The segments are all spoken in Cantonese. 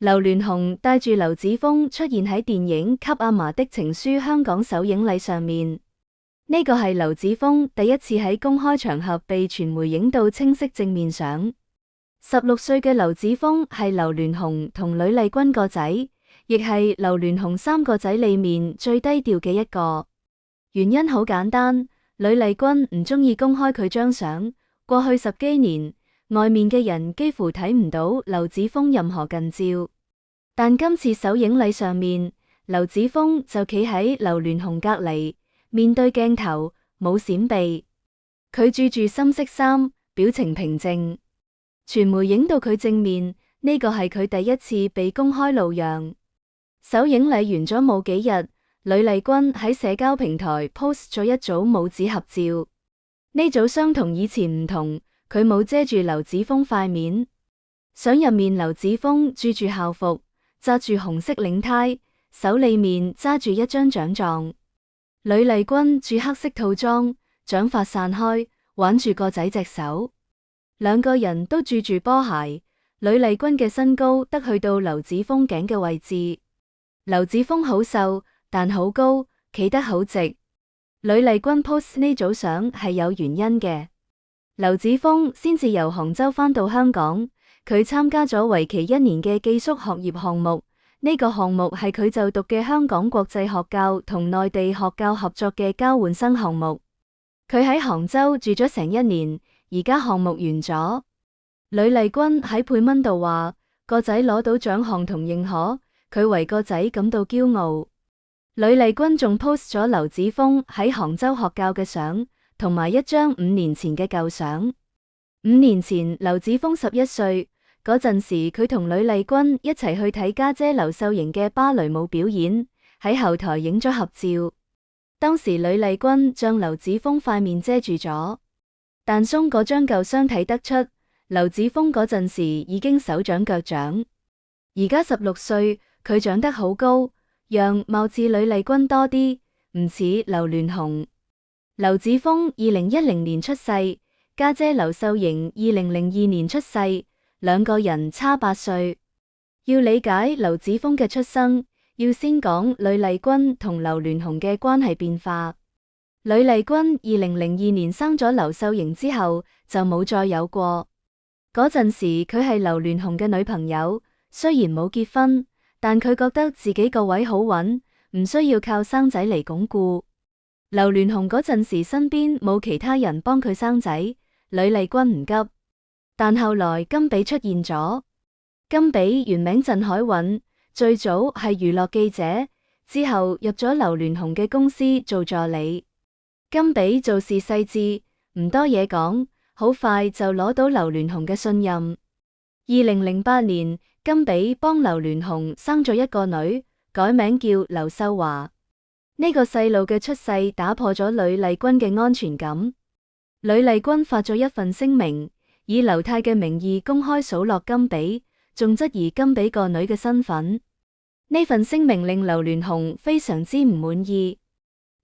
劉鑾雄帶住劉子峰出現喺電影《給阿嫲的情書》香港首映禮上面。呢個係劉子峰第一次喺公開場合被傳媒影到清晰正面相。16歲嘅劉子峰係劉鑾雄同呂麗君個仔，亦係劉鑾雄3個仔裏面最低調嘅一個。原因好簡單，呂麗君唔中意公開佢張相。過去10幾年，外面嘅人幾乎睇唔到劉子峰任何近照，但今次首映禮上面，劉子峰就企喺劉鑾雄隔籬，面對鏡頭，冇閃避。佢着住深色衫，表情平靜。傳媒影到佢正面，呢個係佢第一次被公開露樣。首映禮完咗冇幾日，呂麗君喺社交平台 post 咗一組母子合照。呢組相同以前唔同，佢冇遮住劉子峰塊面。相入面劉子峰着住校服，紮住紅色領呔，手裏面揸住一張獎狀。呂麗君着黑色套裝，長髮散開，挽住個仔隻手。兩個人都着住波鞋，呂麗君嘅身高得去到劉子峰頸嘅位置。劉子峰好瘦，但好高，企得好直。呂麗君 post 呢組相係有原因嘅。劉子峰先至由杭州返到香港，佢參加咗為期1年嘅寄宿學業項目。呢個項目係佢就讀嘅香港國際學教同內地學教合作嘅交換生項目。佢喺杭州住咗成1年，而家項目完咗。呂麗君喺配文度話，個仔攞到獎項同認可，佢為個仔感到驕傲。呂麗君仲 post 咗劉子峰喺杭州學教嘅相，同埋一張5年前嘅舊相。5年前劉子峰11歲，嗰陣時佢同呂麗君一齊去睇家姐劉秀瑩嘅芭蕾舞表演，喺後台影咗合照。當時呂麗君將劉子峰塊面遮住咗，但鬆嗰張舊相睇得出，劉子峰嗰陣時已經手長腳長。而家16歲，佢長得好高，樣貌似呂麗君多啲，唔似劉鑾雄。劉子峰2010年出世，家姐劉秀瑩2002年出世，兩個人差8歲。要理解劉子峰嘅出生，要先講呂麗君同劉鑾雄嘅關係變化。呂麗君2002年生咗劉秀瑩之後，就冇再有過。嗰陣時佢係劉鑾雄嘅女朋友，雖然冇結婚，但佢覺得自己個位好穩，唔需要靠生仔嚟鞏固。劉鑾雄嗰陣時身邊冇其他人幫佢生仔，呂麗君唔急。但後來甘比出現咗。甘比原名鄭海韻，最早係娛樂記者，之後入咗劉鑾雄嘅公司做助理。甘比做事細緻，唔多嘢講，好快就攞到劉鑾雄嘅信任。2008年，甘比幫劉鑾雄生咗一個女，改名叫劉秀華。呢個細路嘅出世打破咗呂麗君嘅安全感。呂麗君發咗一份聲明，以劉太嘅名義公開數落甘比，仲質疑甘比個女嘅身份。呢份聲明令劉鑾雄非常之唔滿意。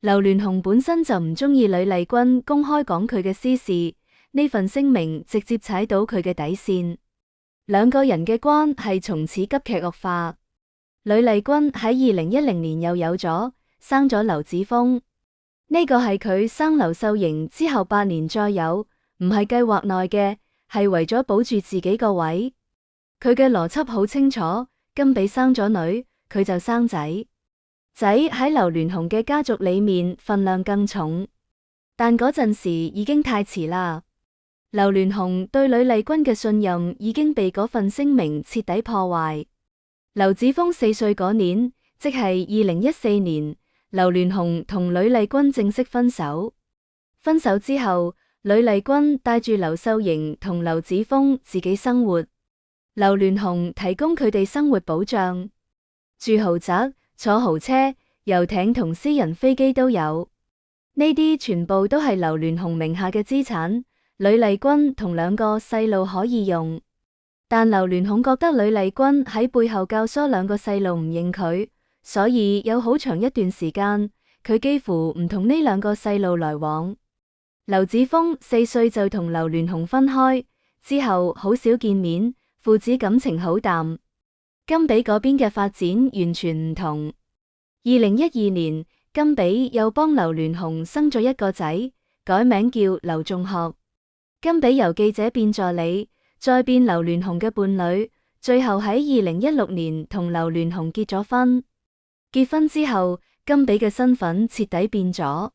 劉鑾雄本身就唔中意呂麗君公開講佢嘅私事，呢份聲明直接踩到佢嘅底線。兩個人嘅關係從此急劇惡化。呂麗君喺2010年又有咗生咗劉子峰，呢個係佢生劉秀瑩之後8年再有，唔係計劃內嘅，係為咗保住自己個位。佢嘅邏輯好清楚，甘比生咗女，佢就生仔。仔喺劉鑾雄嘅家族裏面份量更重，但嗰陣時已經太遲啦。劉鑾雄對呂麗君嘅信任已經被嗰份聲明徹底破壞。劉子峰4歲嗰年，即係2014年，劉鑾雄同呂麗君正式分手。分手之後，呂麗君帶住劉秀瑩同劉子峰自己生活，劉鑾雄提供佢哋生活保障，住豪宅、坐豪車、遊艇同私人飛機都有。呢啲全部都係劉鑾雄名下嘅資產，呂麗君同2個細路可以用。但劉鑾雄覺得呂麗君喺背後教唆2個細路唔認佢，所以有好長一段時間，佢幾乎唔同呢兩個細路來往。劉子峰4歲就同劉鑾雄分開，之後好少見面，父子感情好淡。甘比嗰邊嘅發展完全唔同。2012年，甘比又幫劉鑾雄生咗一個仔，改名叫劉仲學。甘比由記者變助理，再變劉鑾雄嘅伴侶，最後喺2016年同劉鑾雄結咗婚。結婚之後，甘比嘅身份徹底變咗，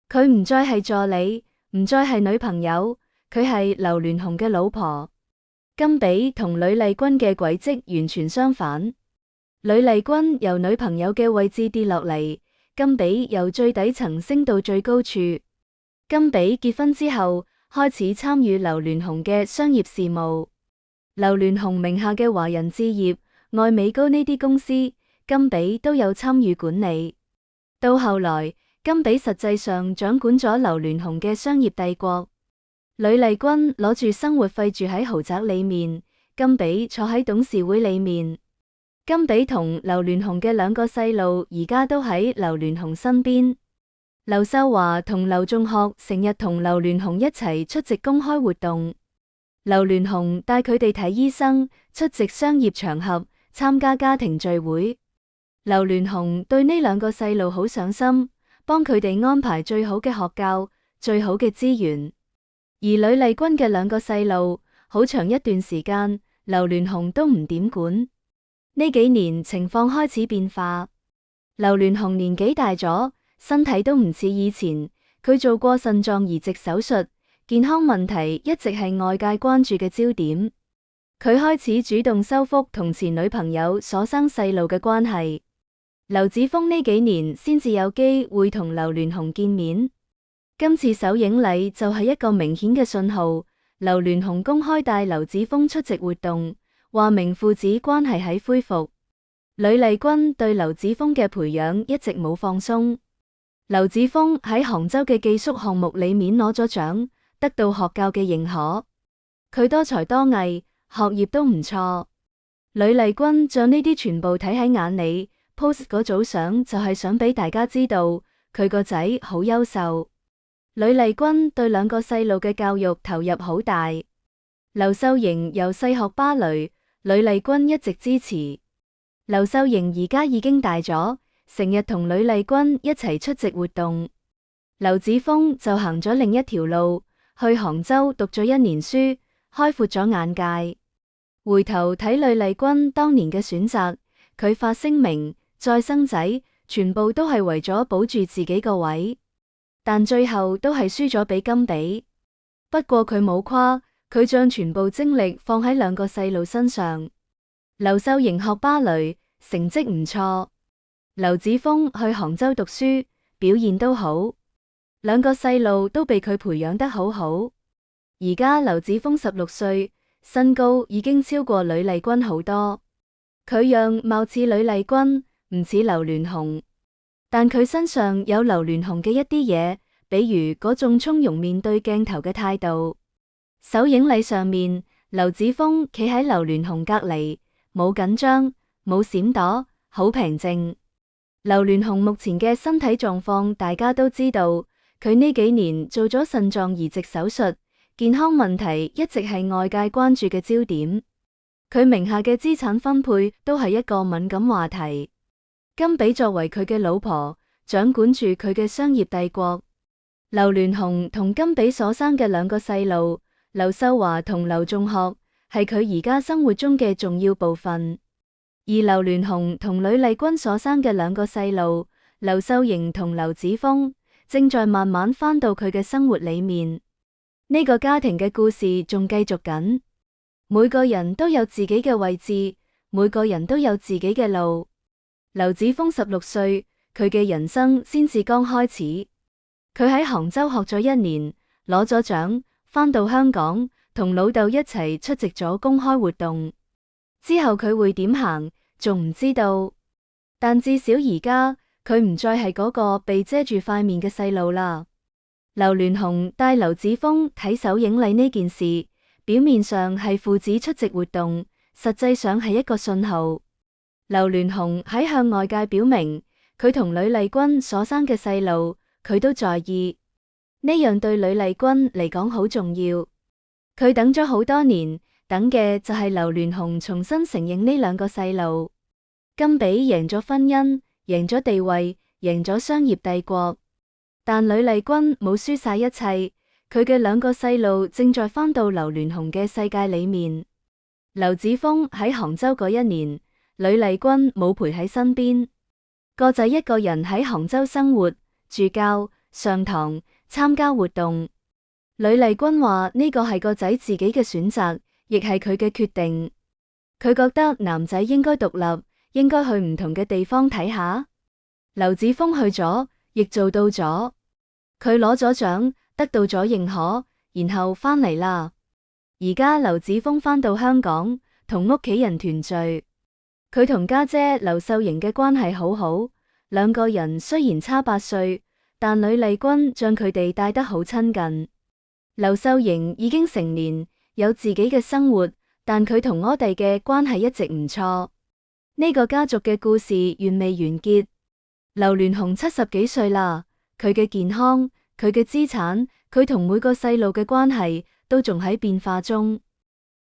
佢唔再係助理，唔再係女朋友，佢係劉鑾雄嘅老婆。甘比同呂麗君嘅軌跡完全相反，呂麗君由女朋友嘅位置跌落嚟，甘比由最底層升到最高處。甘比結婚之後，開始參與劉鑾雄嘅商業事務。劉鑾雄名下嘅華人置業、愛美高呢啲公司，甘比都有參與管理。到後來，甘比實際上掌管咗劉鑾雄嘅商業帝國。呂麗君攞住生活費住喺豪宅裏面，甘比坐喺董事會裏面。甘比同劉鑾雄嘅兩個細路而家都喺劉鑾雄身邊。劉秀華同劉仲學成日同劉鑾雄一齊出席公開活動，劉鑾雄帶佢哋睇醫生、出席商業場合、參加家庭聚會。劉鑾雄對呢兩個細路好上心，幫佢哋安排最好嘅學教、最好嘅資源。而呂麗君嘅兩個細路，好長一段時間，劉鑾雄都唔點管。呢幾年情況開始變化，劉鑾雄年紀大咗，身體都唔似以前。佢做過腎臟移植手術，健康問題一直係外界關注嘅焦點。佢開始主動修復同前女朋友所生細路嘅關係。劉子峰呢幾年先至有機會同劉鑾雄見面。今次首映禮就係一個明顯嘅信號，劉鑾雄公開帶劉子峰出席活動，話明父子關係喺恢復。呂麗君對劉子峰嘅培養一直冇放鬆。劉子峰喺杭州嘅寄宿項目裏面攞咗獎，得到學教嘅認可。佢多才多藝，學業都唔錯。呂麗君將呢啲全部睇喺眼裏，post 嗰組相就係想俾大家知道佢個仔好優秀。呂麗君對兩個細路嘅教育投入好大。劉秀瑩由細學芭蕾，呂麗君一直支持。劉秀瑩而家已經大咗，成日同呂麗君一齊出席活動。劉子峰就行咗另一條路，去杭州讀咗1年書，開闊咗眼界。回頭睇呂麗君當年嘅選擇，佢發聲明再生仔，全部都係為咗保住自己個位。但最後都係輸咗俾甘比。不過佢冇誇，佢將全部精力放喺兩個細路身上。劉秀瑩學芭蕾，成績唔錯。劉子峰去杭州讀書，表現都好。兩個細路都被佢培養得好好。而家劉子峰16歲，身高已經超過呂麗君好多。佢樣貌似呂麗君，唔似劉鑾雄。但佢身上有劉鑾雄嘅一啲嘢，比如嗰種從容面對鏡頭嘅態度。首映禮上面，劉子峰企喺劉鑾雄隔籬，冇緊張，冇閃躲，好平靜。劉鑾雄目前嘅身體狀況大家都知道，佢呢幾年做咗腎臟移植手術，健康問題一直係外界關注嘅焦點。佢名下嘅資產分配都係一個敏感話題。甘比作為佢嘅老婆，掌管住佢嘅商業帝國。劉鑾雄同甘比所生嘅兩個細路，劉秀華同劉仲學，係佢而家生活中嘅重要部分。而劉鑾雄同呂麗君所生嘅兩個細路，劉秀瑩同劉子峰，正在慢慢返到佢嘅生活裏面。呢個家庭嘅故事仲繼續緊，每個人都有自己嘅位置，每個人都有自己嘅路。劉子峰16歲，佢嘅人生先至剛開始。佢喺杭州學咗1年，攞咗獎，返到香港，同老豆一齊出席咗公開活動。之後佢會點行，仲唔知道。但至少而家，佢唔再係嗰個被遮住塊面嘅細路啦。劉鑾雄帶劉子峰睇首映禮呢件事，表面上係父子出席活動，實際上係一個信號。劉鑾雄喺向外界表明，佢同呂麗君所生嘅細路，佢都在意。呢樣對呂麗君嚟講好重要。佢等咗好多年，等嘅就係劉鑾雄重新承認呢兩個細路。甘比贏咗婚姻，贏咗地位，贏咗商業帝國，但呂麗君冇輸晒一切。佢嘅兩個細路正在返到劉鑾雄嘅世界裏面。劉子峰喺杭州嗰一年，呂麗君冇陪喺身邊，個仔一個人喺杭州生活、住教、上堂、參加活動。呂麗君話呢個係個仔自己嘅選擇，亦係佢嘅決定。佢覺得男仔應該獨立，應該去唔同嘅地方睇下。劉子峰去咗，亦做到咗。佢攞咗獎，得到咗認可，然後返嚟啦。而家劉子峰返到香港，同屋企人團聚。佢同家姐劉秀瑩嘅關係好好，兩個人雖然差8歲，但呂麗君將佢哋帶得好親近。劉秀瑩已經成年，有自己嘅生活，但佢同柯弟嘅關係一直唔錯。呢個家族嘅故事完未完結。劉鑾雄70幾歲啦，佢嘅健康、佢嘅資產、佢同每個細路嘅關係都仲喺變化中。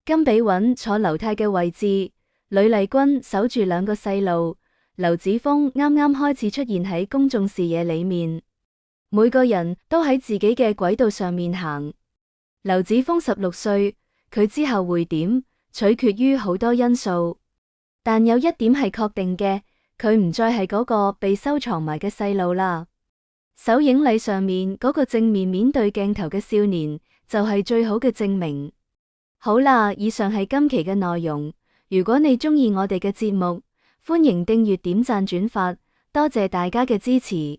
甘比穩坐劉太嘅位置，呂麗君守住兩個細路，劉子峰啱啱開始出現喺公眾視野裏面。每個人都喺自己嘅軌道上面行。劉子峰16歲，佢之後會點，取決於好多因素。但有一點係確定嘅，佢唔再係嗰個被收藏埋嘅細路啦。首映禮上面嗰個正面面對鏡頭嘅少年，就係最好嘅證明。好啦，以上係今期嘅內容。如果你鍾意我哋嘅節目，歡迎訂閱、點讚、轉發，多謝大家嘅支持。